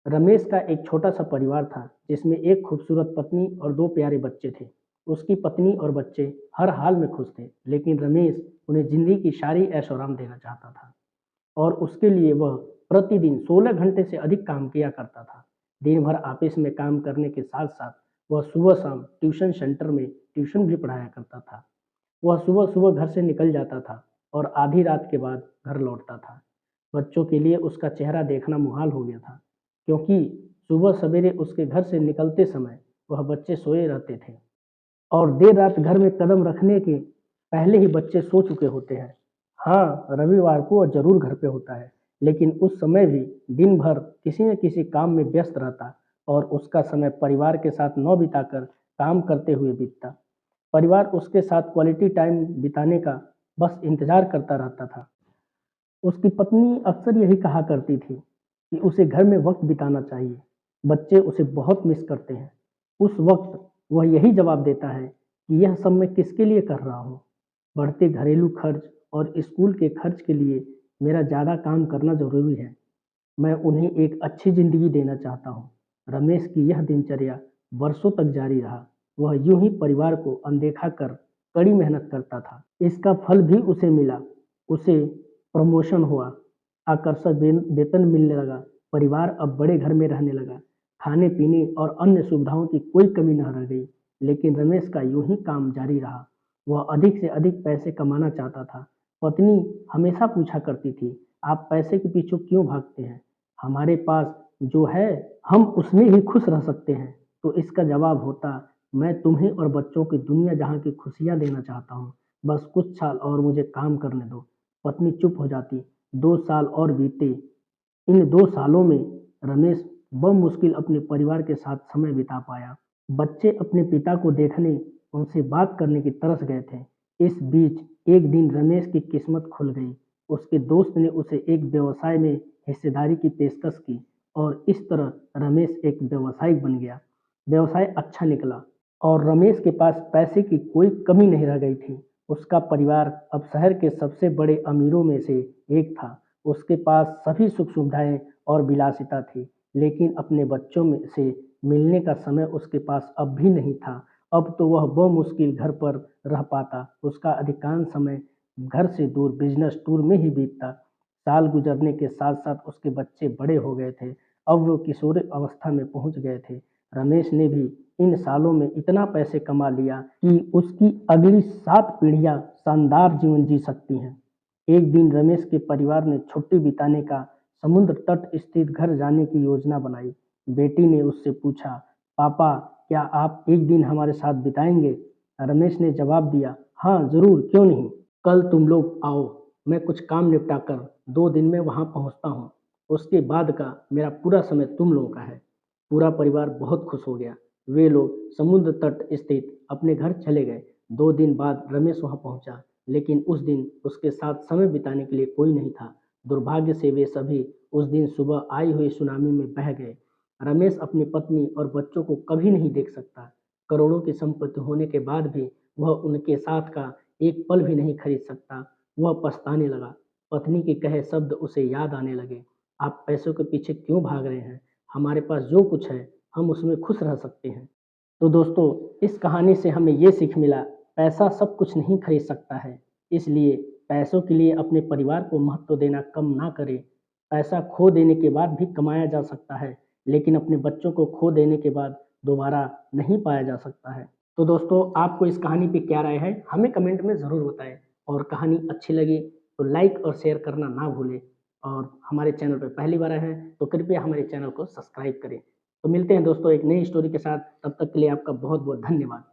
रमेश का एक छोटा-सा परिवार था, जिसमें एक खूबसूरत पत्नी और 2 प्यारे बच्चे थे। उसकी पत्नी और बच्चे हर हाल में खुश थे, लेकिन रमेश उन्हें ज़िंदगी की सारी ऐशो-आराम देना चाहता था और उसके लिए वह प्रतिदिन 16 घंटे से अधिक काम किया करता था। दिन भर ऑफ़िस में काम करने के साथ-साथ वह सुबह-शाम ट्यूशन सेंटर में ट्यूशन भी पढ़ाया करता था। वह सुबह-सुबह घर से निकल जाता था और आधी रात के बाद घर लौटता था। बच्चों के लिए उसका चेहरा देखना मुहाल हो गया था, क्योंकि सुबह सवेरे उसके घर से निकलते समय वह बच्चे सोए रहते थे और देर रात घर में कदम रखने के पहले ही बच्चे सो चुके होते हैं। हाँ, रविवार को वह ज़रूर घर पे होता है, लेकिन उस समय भी दिन भर किसी न किसी काम में व्यस्त रहता और उसका समय परिवार के साथ न बिताकर काम करते हुए बीतता। परिवार उसके साथ क्वालिटी टाइम बिताने का बस इंतज़ार करता रहता था। उसकी पत्नी अक्सर यही कहा करती थी कि उसे घर में वक़्त बिताना चाहिए। बच्चे उसे बहुत मिस करते हैं। उस वक़्त वह यही जवाब देता है कि यह सब मैं किसके लिए कर रहा हूँ? बढ़ते घरेलू खर्च और स्कूल के खर्च के लिए मेरा ज़्यादा काम करना ज़रूरी है। मैं उन्हें एक अच्छी ज़िंदगी देना चाहता हूँ। रमेश की यह दिनचर्या वर्षों तक जारी रहा। वह यूँ ही परिवार को अनदेखा कर कड़ी मेहनत करता था। इसका फल भी उसे मिला। उसे प्रमोशन हुआ, आकर्षक वेतन मिलने लगा, परिवार अब बड़े घर में रहने लगा। खाने-पीने और अन्य सुविधाओं की कोई कमी न रह गई। लेकिन रमेश का यूँ ही काम जारी रहा। वह अधिक से अधिक पैसे कमाना चाहता था। पत्नी हमेशा पूछा करती थी, "आप पैसे के पीछे क्यों भागते हैं? हमारे पास जो है, हम उसमें ही खुश रह सकते हैं।" तो इसका जवाब होता, "मैं तुम्हें और बच्चों की दुनिया जहाँ की खुशियाँ देना चाहता हूँ। बस कुछ साल और मुझे काम करने दो।" पत्नी चुप हो जाती। 2 साल और बीते। इन 2 सालों में रमेश बमुश्किल अपने परिवार के साथ समय बिता पाया। बच्चे अपने पिता को देखने, उनसे बात करने की तरस गए थे। इस बीच एक दिन रमेश की किस्मत खुल गई। उसके दोस्त ने उसे एक व्यवसाय में हिस्सेदारी की पेशकश की और इस तरह रमेश एक व्यावसायिक बन गया। व्यवसाय अच्छा निकला और रमेश के पास पैसे की कोई कमी नहीं रह गई थी। उसका परिवार अब शहर के सबसे बड़े अमीरों में से एक था। उसके पास सभी सुख-सुविधाएँ और विलासिता थी, लेकिन अपने बच्चों में से मिलने का समय उसके पास अब भी नहीं था। अब तो वह बमुश्किल घर पर रह पाता। उसका अधिकांश समय घर से दूर बिज़नेस टूर में ही बीतता। साल गुज़रने के साथ-साथ उसके बच्चे बड़े हो गए थे। अब वो किशोर अवस्था में पहुँच गए थे। रमेश ने भी इन सालों में इतना पैसे कमा लिया कि उसकी अगली 7 पीढ़ियाँ शानदार जीवन जी सकती हैं। एक दिन रमेश के परिवार ने छुट्टी बिताने का समुद्र तट स्थित घर जाने की योजना बनाई। बेटी ने उससे पूछा, "पापा, क्या आप एक दिन हमारे साथ बिताएंगे?" रमेश ने जवाब दिया, "हाँ, ज़रूर, क्यों नहीं? कल तुम लोग आओ, मैं कुछ काम निपटा कर 2 दिन में वहाँ पहुँचता हूँ। उसके बाद का मेरा पूरा समय तुम लोगों का है।" पूरा परिवार बहुत खुश हो गया। वे लोग समुद्र तट स्थित अपने घर चले गए। 2 दिन बाद रमेश वहाँ पहुँचा, लेकिन उस दिन उसके साथ समय बिताने के लिए कोई नहीं था। दुर्भाग्य से वे सभी उस दिन सुबह आई हुई सुनामी में बह गए। रमेश अपनी पत्नी और बच्चों को कभी नहीं देख सकता। करोड़ों की संपत्ति होने के बाद भी वह उनके साथ का एक पल भी नहीं खरीद सकता। वह पछताने लगा। पत्नी के कहे शब्द उसे याद आने लगे, "आप पैसों के पीछे क्यों भाग रहे हैं? हमारे पास जो कुछ है, हम उसमें खुश रह सकते हैं।" तो दोस्तों, इस कहानी से हमें ये सीख मिला, पैसा सब कुछ नहीं खरीद सकता है। इसलिए पैसों के लिए अपने परिवार को महत्व देना कम ना करें। पैसा खो देने के बाद भी कमाया जा सकता है, लेकिन अपने बच्चों को खो देने के बाद दोबारा नहीं पाया जा सकता है। तो दोस्तों, आपको इस कहानी पे क्या राय है? हमें कमेंट में ज़रूर बताएँ और कहानी अच्छी लगी तो लाइक और शेयर करना ना भूलें और हमारे चैनल पे पहली बार आए हैं, तो कृपया हमारे चैनल को सब्सक्राइब करें। तो मिलते हैं दोस्तों एक नई स्टोरी के साथ, तब तक के लिए आपका बहुत-बहुत धन्यवाद।